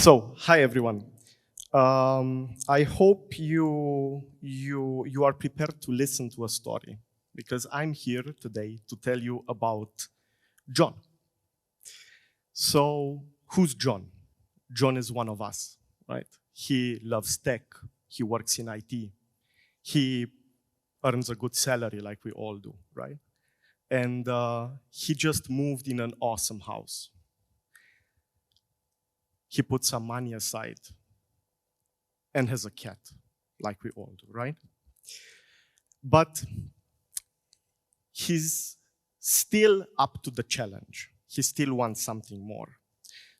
So, hi everyone. I hope you are prepared to listen to a story, because I'm here today to tell you about John. So, who's John? John is one of us, right? He loves tech. He works in IT. He earns a good salary like we all do, right? And he just moved in an awesome house. He put some money aside and has a cat, like we all do, right? But he's still up to the challenge. He still wants something more.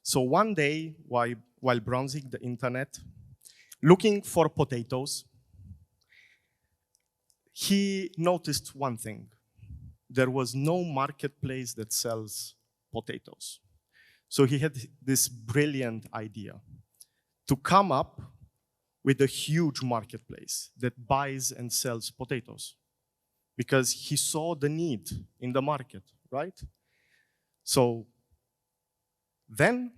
So one day, while browsing the internet, looking for potatoes, he noticed one thing. There was no marketplace that sells potatoes. So he had this brilliant idea to come up with a huge marketplace that buys and sells potatoes, because he saw the need in the market, right? So then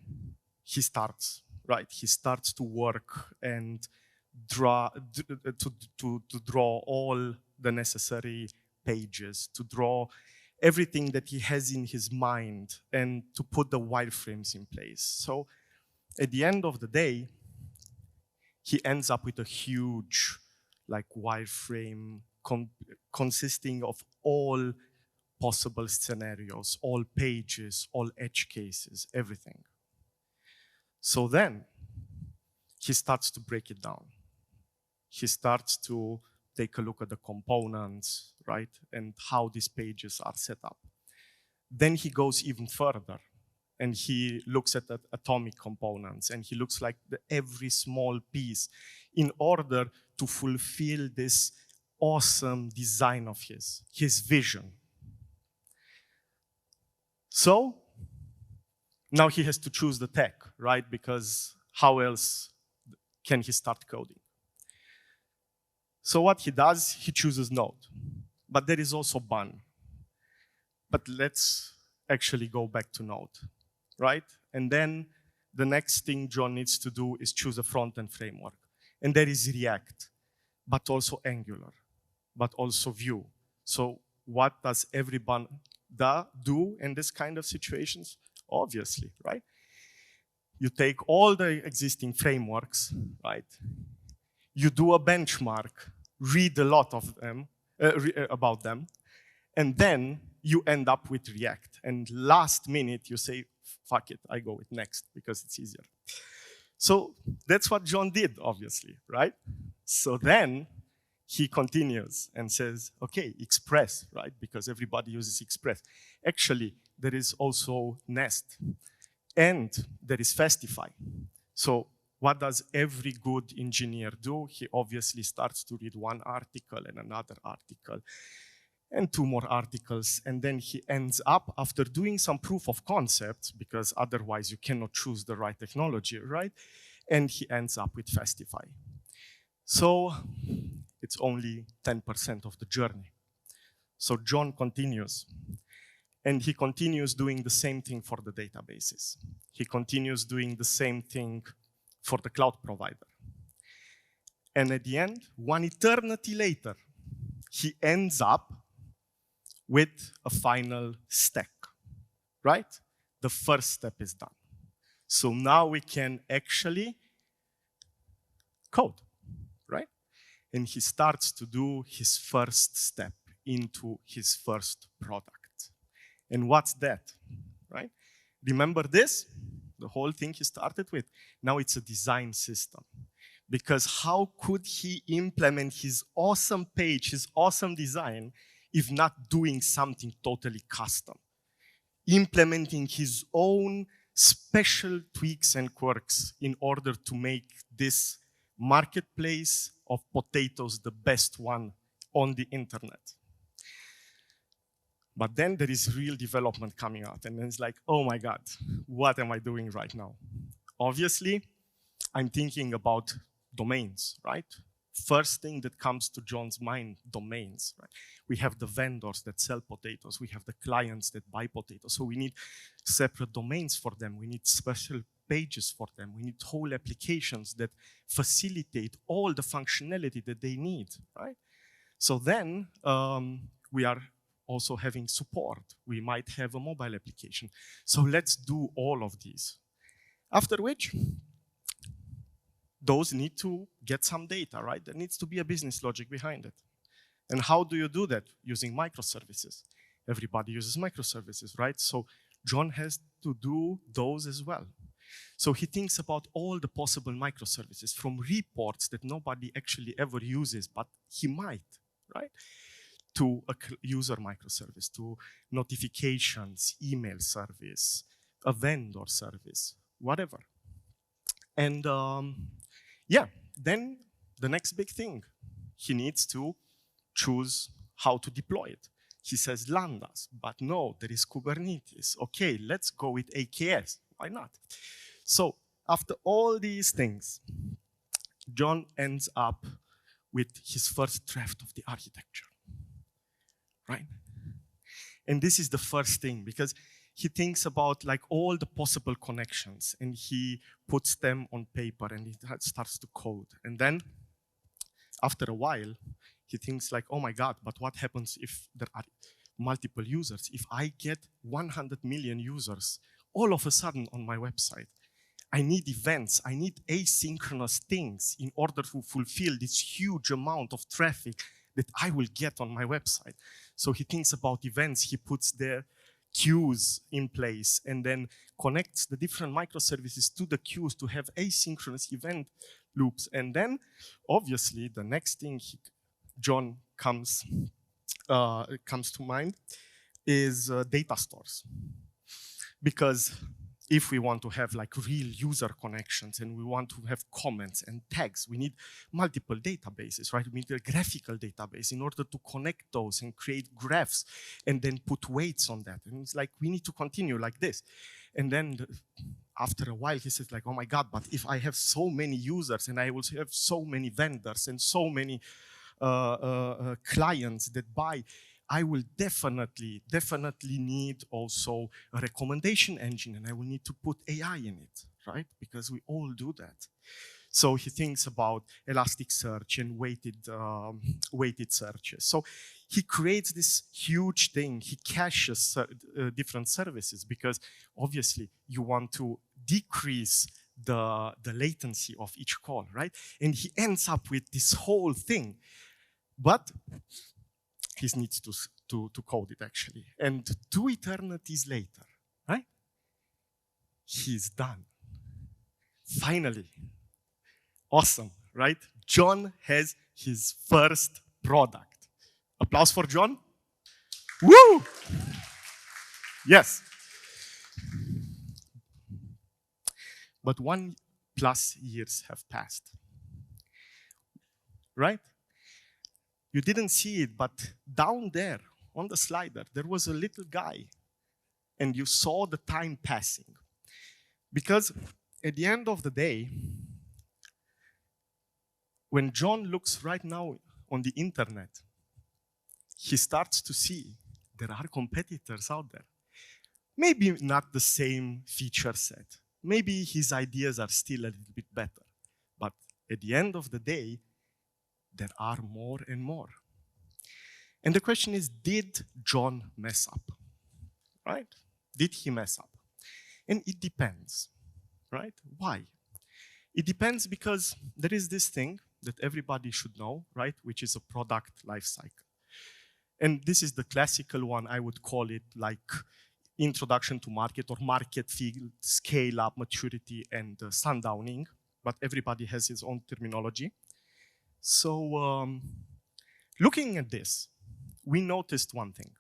he starts, right? He starts to work and to draw all the necessary pages, to draw everything that he has in his mind, and to put the wireframes in place. So at the end of the day, he ends up with a huge wireframe consisting of all possible scenarios, all pages, all edge cases, everything. So then he starts to break it down. He starts to take a look at the components, right? And how these pages are set up. Then he goes even further, and he looks at the atomic components, and he looks like every small piece in order to fulfill this awesome design of his vision. So now he has to choose the tech, right? Because how else can he start coding? So what he does, he chooses Node. But there is also Bun. But let's actually go back to Node, right? And then the next thing John needs to do is choose a front-end framework. And there is React, but also Angular, but also Vue. So what does everyone do in this kind of situations? Obviously, right? You take all the existing frameworks, right? You do a benchmark, read a lot of them, about them, and then you end up with React. And last minute, you say, fuck it, I go with Next, because it's easier. So that's what John did, obviously, right? So then he continues and says, okay, Express, right? Because everybody uses Express. Actually, there is also Nest, and there is Fastify. So what does every good engineer do? He obviously starts to read one article and another article and two more articles, and then he ends up, after doing some proof of concept, because otherwise you cannot choose the right technology, right? And he ends up with Fastify. So it's only 10% of the journey. So John continues, and he continues doing the same thing for the databases. He continues doing the same thing for the cloud provider. And at the end, one eternity later, he ends up with a final stack, right? The first step is done. So now we can actually code, right? And he starts to do his first step into his first product. And what's that, right? Remember this? The whole thing he started with. Now it's a design system. Because how could he implement his awesome page, his awesome design, if not doing something totally custom? Implementing his own special tweaks and quirks in order to make this marketplace of potatoes the best one on the internet. But then there is real development coming out, and then it's like, oh my God, what am I doing right now? Obviously, I'm thinking about domains, right? first thing that comes to John's mind, domains. Right? We have the vendors that sell potatoes. We have the clients that buy potatoes. So we need separate domains for them. We need special pages for them. We need whole applications that facilitate all the functionality that they need. Right? So then we are also having support. We might have a mobile application. So let's do all of these. After which, those need to get some data, right? There needs to be a business logic behind it. And how do you do that? Using microservices. Everybody uses microservices, right? So John has to do those as well. So he thinks about all the possible microservices, from reports that nobody actually ever uses, but he might, right? To a user microservice, to notifications, email service, a vendor service, whatever. And yeah, then the next big thing, he needs to choose how to deploy it. He says Lambdas, but no, there is Kubernetes. Okay, let's go with AKS. Why not? So after all these things, John ends up with his first draft of the architecture, right? And this is the first thing, because he thinks about like all the possible connections and he puts them on paper and he starts to code. And then after a while, he thinks like, oh my God, but what happens if there are multiple users? If I get 100 million users all of a sudden on my website, I need events, I need asynchronous things in order to fulfill this huge amount of traffic that I will get on my website. So he thinks about events, he puts their queues in place and then connects the different microservices to the queues to have asynchronous event loops. And then obviously the next thing John comes to mind is data stores. Because if we want to have like real user connections and we want to have comments and tags, we need multiple databases, right? We need a graphical database in order to connect those and create graphs and then put weights on that. And it's like, we need to continue like this. And then after a while, he says like, oh my God, but if I have so many users and I will have so many vendors and so many clients that buy, I will definitely need also a recommendation engine, and I will need to put AI in it, right? Because we all do that. So he thinks about Elasticsearch and weighted searches. So he creates this huge thing. He caches different services because obviously you want to decrease the latency of each call, right? And he ends up with this whole thing. But he needs to code it actually. And 2 eternities later, right? He's done. Finally. Awesome, right? John has his first product. Applause for John. Woo! Yes. But 1+ years have passed, right? You didn't see it, but down there on the slider, there was a little guy, and you saw the time passing. Because at the end of the day, when John looks right now on the internet, he starts to see there are competitors out there. Maybe not the same feature set. Maybe his ideas are still a little bit better. But at the end of the day, there are more and more. And the question is, did John mess up? Right? Did he mess up? And it depends, right? Why? It depends because there is this thing that everybody should know, right? Which is a product lifecycle. And this is the classical one. I would call it like introduction to market or market field, scale up, maturity, and sundowning. But everybody has his own terminology. So looking at this, we noticed one thing,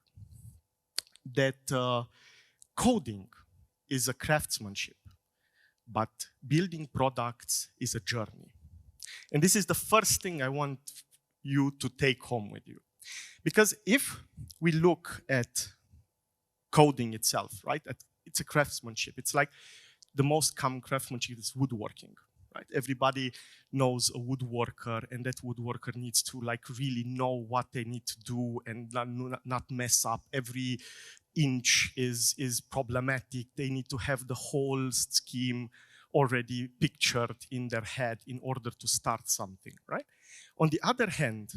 that coding is a craftsmanship, but building products is a journey. And this is the first thing I want you to take home with you. Because if we look at coding itself, right, it's a craftsmanship. It's like the most common craftsmanship is woodworking, right? Everybody knows a woodworker, and that woodworker needs to like really know what they need to do and not mess up. Every inch is problematic. They need to have the whole scheme already pictured in their head in order to start something, right? On the other hand,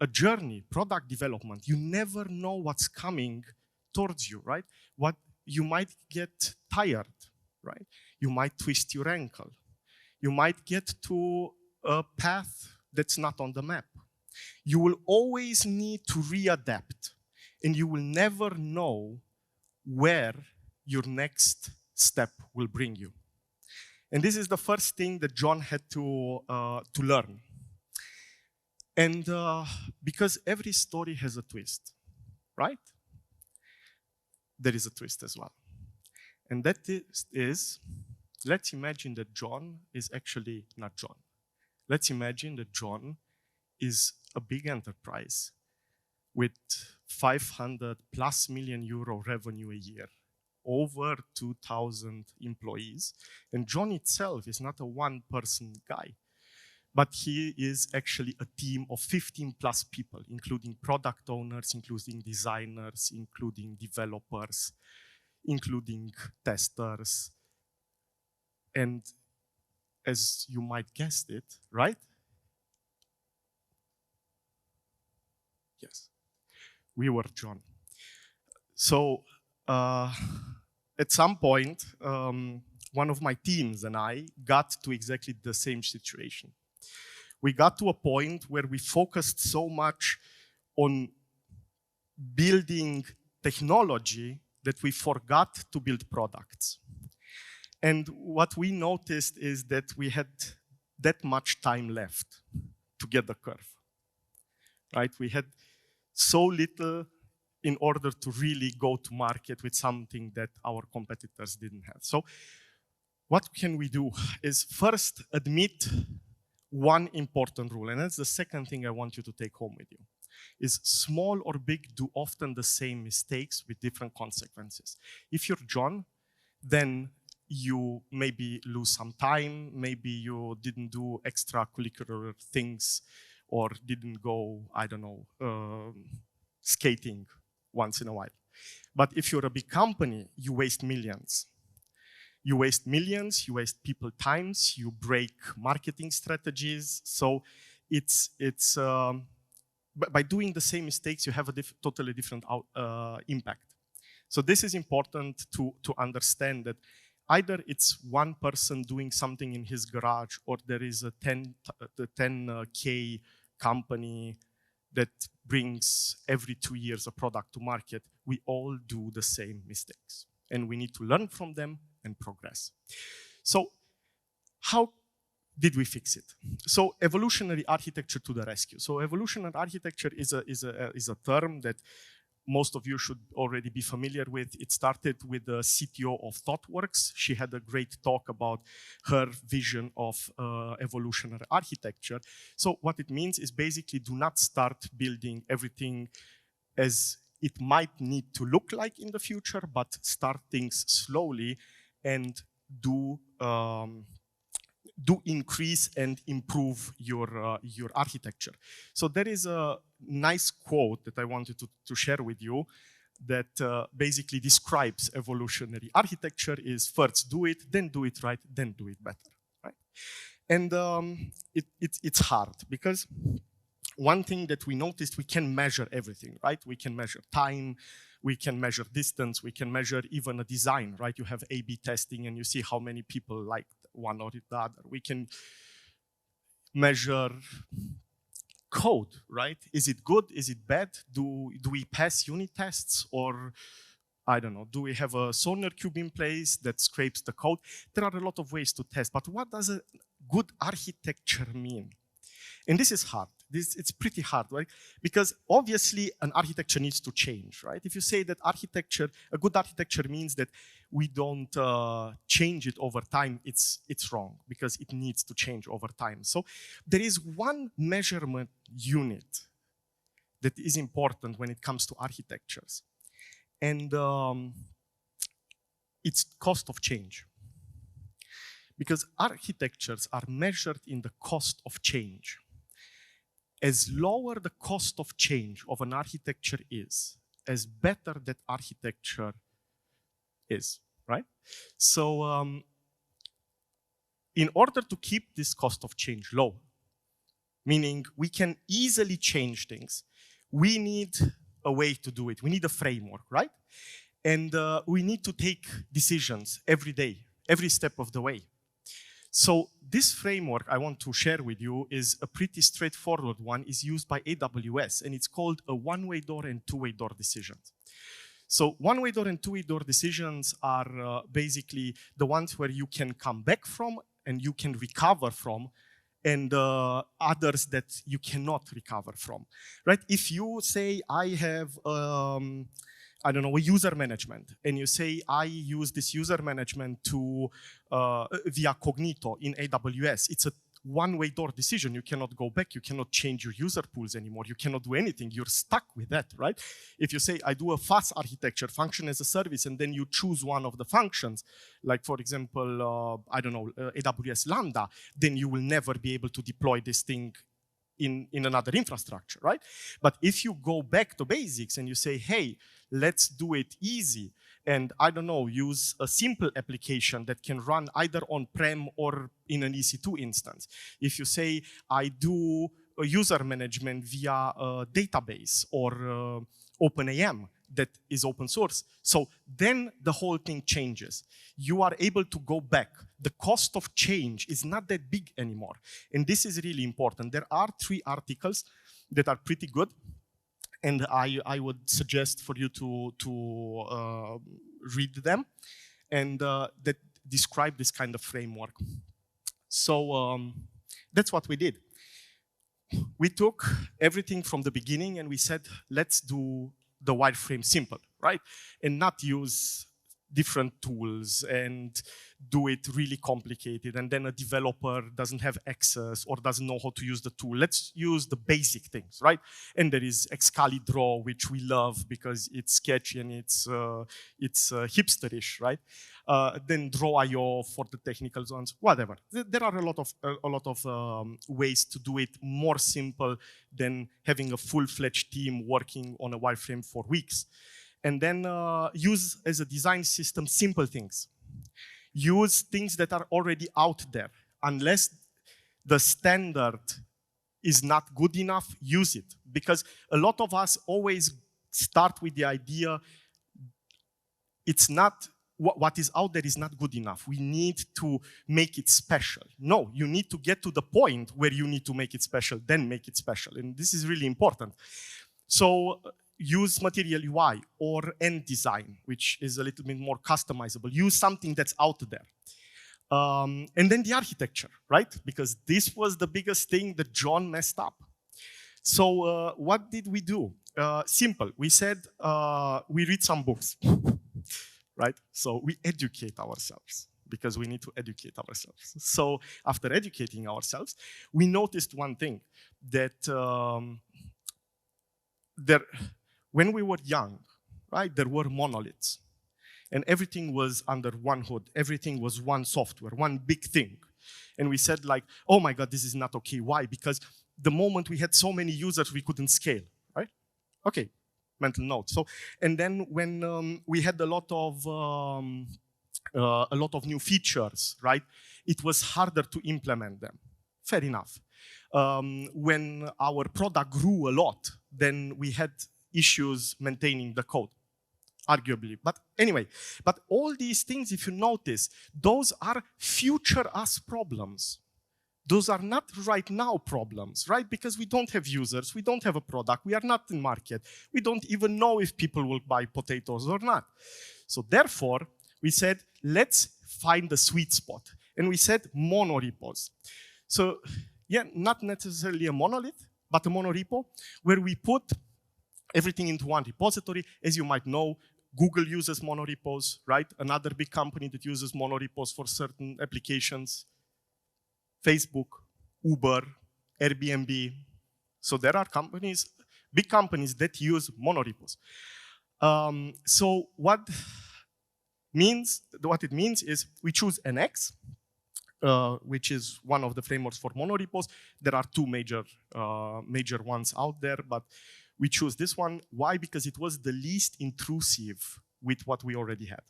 a journey, product development, you never know what's coming towards you, right? What you might get tired, right? You might twist your ankle. You might get to a path that's not on the map. You will always need to readapt, and you will never know where your next step will bring you. And this is the first thing that John had to learn. And because every story has a twist, right? There is a twist as well. And that is, let's imagine that John is actually not John. Let's imagine that John is a big enterprise with 500 plus million euro revenue a year, over 2,000 employees. And John itself is not a one-person guy, but he is actually a team of 15 plus people, including product owners, including designers, including developers, including testers. And as you might guess it, right? Yes, we were John. So at some point, one of my teams and I got to exactly the same situation. We got to a point where we focused so much on building technology that we forgot to build products. And what we noticed is that we had that much time left to get the curve, right? We had so little in order to really go to market with something that our competitors didn't have. So what can we do is first admit one important rule, and that's the second thing I want you to take home with you, is small or big do often the same mistakes with different consequences. If you're John, then you maybe lose some time, maybe you didn't do extracurricular things, or didn't go, I don't know, skating once in a while. But if you're a big company, you waste millions. You waste millions, you waste people times, you break marketing strategies. So by doing the same mistakes, you have a totally different impact. So this is important to understand that either it's one person doing something in his garage, or there is a 10K company that brings every 2 years a product to market. We all do the same mistakes, and we need to learn from them and progress. So how did we fix it? So evolutionary architecture to the rescue. So evolutionary architecture is a term that most of you should already be familiar with. It started with the CTO of ThoughtWorks. She had a great talk about her vision of evolutionary architecture. So what it means is basically do not start building everything as it might need to look like in the future, but start things slowly and do increase and improve your architecture. So there is a nice quote that I wanted to share with you that basically describes evolutionary architecture is first do it, then do it right, then do it better, right? And it's hard because one thing that we noticed, we can measure everything, right? We can measure time, we can measure distance, we can measure even a design, right? You have A/B testing and you see how many people like one or the other. We can measure code, right? Is it good? Is it bad? Do we pass unit tests? Or, I don't know, do we have a Sonar cube in place that scrapes the code? There are a lot of ways to test, but what does a good architecture mean? And this is hard. It's pretty hard, right? Because obviously an architecture needs to change, right? If you say that architecture, a good architecture means that we don't change it over time, it's wrong, because it needs to change over time. So there is one measurement unit that is important when it comes to architectures. And it's cost of change. Because architectures are measured in the cost of change. As lower the cost of change of an architecture is, as better that architecture is, right? So in order to keep this cost of change low, meaning we can easily change things, we need a way to do it. We need a framework, right? And we need to take decisions every day, every step of the way. So this framework I want to share with you is a pretty straightforward one. It's used by AWS, and it's called a one-way door and two-way door decisions. So one-way door and two-way door decisions are basically the ones where you can come back from and you can recover from, and others that you cannot recover from, right? If you say, I have, I don't know, a user management, and you say, I use this user management to via Cognito in AWS, it's a one-way door decision. You cannot go back. You cannot change your user pools anymore. You cannot do anything. You're stuck with that, right? If you say, I do a fast architecture, function as a service, and then you choose one of the functions, like, for example, I don't know, AWS Lambda, then you will never be able to deploy this thing in another infrastructure, right? But if you go back to basics and you say, hey, let's do it easy, and I don't know, use a simple application that can run either on-prem or in an EC2 instance. If you say, I do a user management via a database or OpenAM that is open source, so then the whole thing changes. You are able to go back. The cost of change is not that big anymore. And this is really important. There are 3 articles that are pretty good, and I would suggest for you to read them, and that describe this kind of framework. So that's what we did. We took everything from the beginning and we said, let's do the wireframe simple, right? And not use different tools and do it really complicated, and then a developer doesn't have access or doesn't know how to use the tool. Let's use the basic things, right? And there is Excalidraw, which we love because it's sketchy and it's hipsterish, right? Then Draw.io for the technical ones, whatever. There are a lot of ways to do it more simple than having a full-fledged team working on a wireframe for weeks. And then use as a design system simple things. Use things that are already out there. Unless the standard is not good enough, use it. Because a lot of us always start with the idea, it's not, what is out there is not good enough. We need to make it special. No, you need to get to the point where you need to make it special, then make it special. And this is really important. So use Material UI or End Design, which is a little bit more customizable. Use something that's out there. And then the architecture, right? Because this was the biggest thing that John messed up. So what did we do? Simple. We said we read some books, right? So we educate ourselves because we need to educate ourselves. So after educating ourselves, we noticed one thing, that when we were young, right, there were monoliths. And everything was under one hood. Everything was one software, one big thing. And we said like, oh my God, this is not okay. Why? Because the moment we had so many users, we couldn't scale, right? Okay, mental note. So, and then when we had a lot of new features, right, it was harder to implement them. Fair enough. When our product grew a lot, then we had issues maintaining the code, arguably. But anyway, but all these things, if you notice, those are future us problems. Those are not right now problems, right? Because we don't have users, we don't have a product, we are not in market, we don't even know if people will buy potatoes or not. So therefore, we said, let's find the sweet spot. And we said monorepos. So yeah, not necessarily a monolith, but a monorepo where we put everything into one repository. As you might know, Google uses monorepos, right? Another big company that uses monorepos for certain applications, Facebook, Uber, Airbnb. So there are companies, big companies that use monorepos. So what it means is we choose NX. which is one of the frameworks for monorepos. There are two major ones out there, but we choose this one. Why? Because it was the least intrusive with what we already had.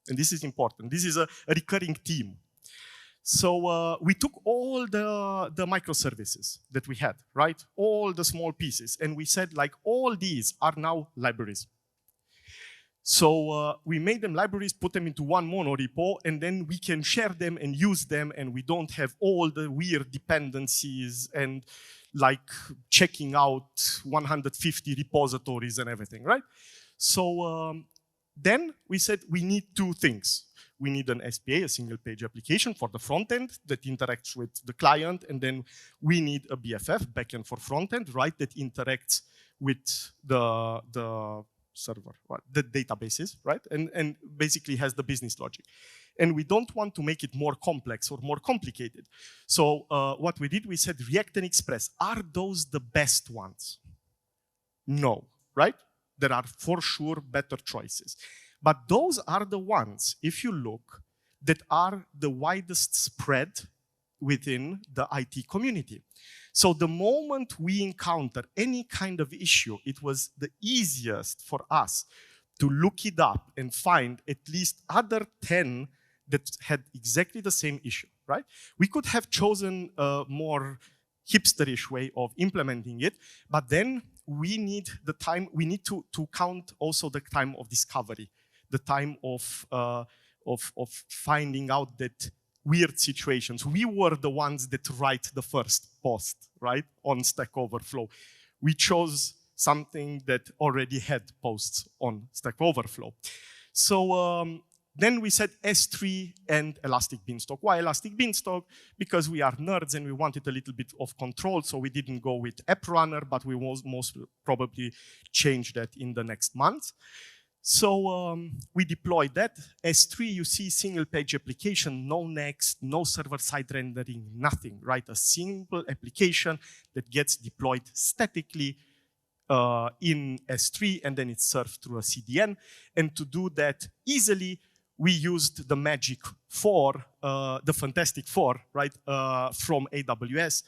And this is important. This is a recurring theme. So we took all the microservices that we had, right? All the small pieces. And we said, like, all these are now libraries. So we made them libraries, put them into one monorepo, and then we can share them and use them, and we don't have all the weird dependencies and like checking out 150 repositories and everything, right? So then we said we need two things. We need an SPA, a single page application for the front end that interacts with the client, and then we need a BFF, backend for front end, right, that interacts with the server, the databases, right? And basically has the business logic. And we don't want to make it more complex or more complicated. So what we did, we said React and Express, are those the best ones? No, right? There are for sure better choices. But those are the ones, if you look, that are the widest spread within the IT community. So the moment we encounter any kind of issue, it was the easiest for us to look it up and find at least other 10 that had exactly the same issue, right? We could have chosen a more hipsterish way of implementing it, but then we need the time, we need to count also the time of discovery, the time of finding out that weird situations. We were the ones that write the first post, right, on Stack Overflow. We chose something that already had posts on Stack Overflow. So then we said S3 and Elastic Beanstalk. Why Elastic Beanstalk? Because we are nerds and we wanted a little bit of control, so we didn't go with App Runner, but we will most probably change that in the next month. So we deployed that. S3, you see single page application, no next, no server-side rendering, nothing, right? A simple application that gets deployed statically in S3, and then it's served through a CDN. And to do that easily, we used the Magic 4, the Fantastic 4, right, from AWS,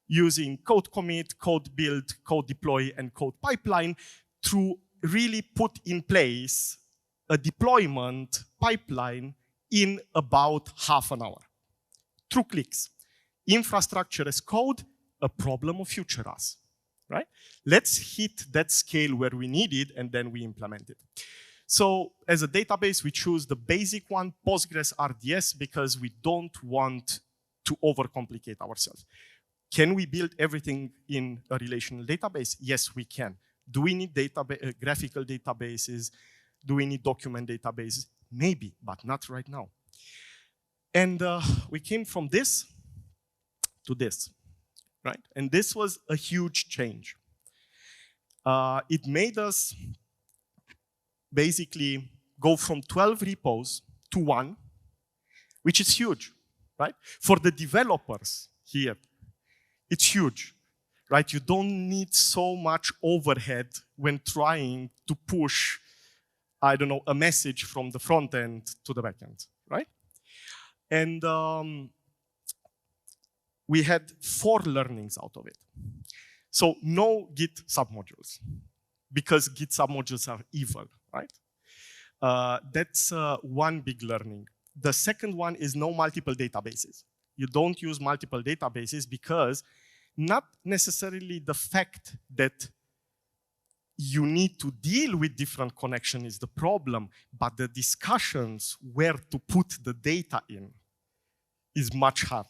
using code commit, code build, code deploy, and code pipeline to really put in place a deployment pipeline in about half an hour. Through clicks. Infrastructure as code, a problem of future us, right? Let's hit that scale where we need it, and then we implement it. So as a database, we choose the basic one, Postgres RDS, because we don't want to overcomplicate ourselves. Can we build everything in a relational database? Yes, we can. Do we need graphical databases? Do we need document databases? Maybe, but not right now. And we came from this to this, right? And this was a huge change. It made us basically go from 12 repos to 1, which is huge, right? For the developers here, it's huge. Right? You don't need so much overhead when trying to push, I don't know, a message from the front end to the back end, right? And we had 4 learnings out of it. So no Git submodules, because Git submodules are evil, right? That's one big learning. The second one is no multiple databases. You don't use multiple databases because not necessarily the fact that you need to deal with different connections is the problem, but the discussions where to put the data in is much harder.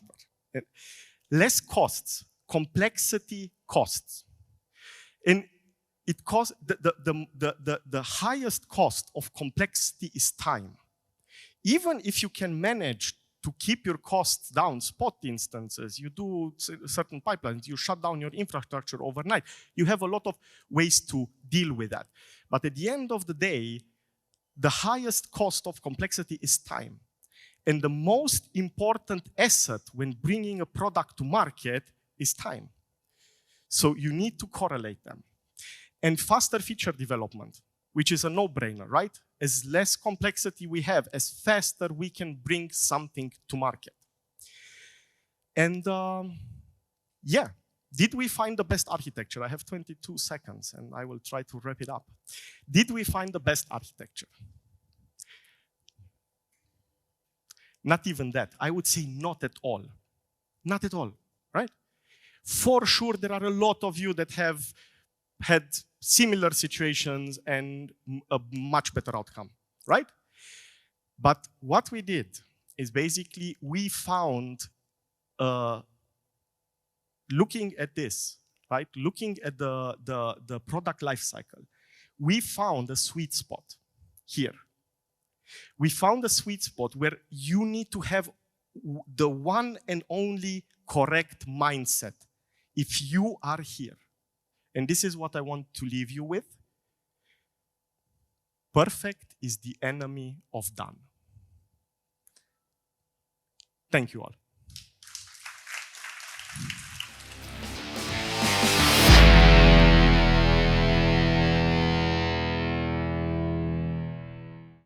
Less costs, complexity costs. And it costs, the highest cost of complexity is time. Even if you can manage to keep your costs down, spot instances, you do certain pipelines, you shut down your infrastructure overnight. You have a lot of ways to deal with that. But at the end of the day, the highest cost of complexity is time. And the most important asset when bringing a product to market is time. So you need to correlate them. And faster feature development, which is a no-brainer, right? As less complexity we have, as faster we can bring something to market. And yeah, did we find the best architecture? I have 22 seconds and I will try to wrap it up. Did we find the best architecture? Not even that. I would say not at all. Not at all, right? For sure, there are a lot of you that have had similar situations and a much better outcome, right? But what we did is basically we found, looking at this, right? Looking at the product lifecycle, we found a sweet spot here. We found a sweet spot where you need to have the one and only correct mindset if you are here. And this is what I want to leave you with. Perfect is the enemy of done. Thank you all.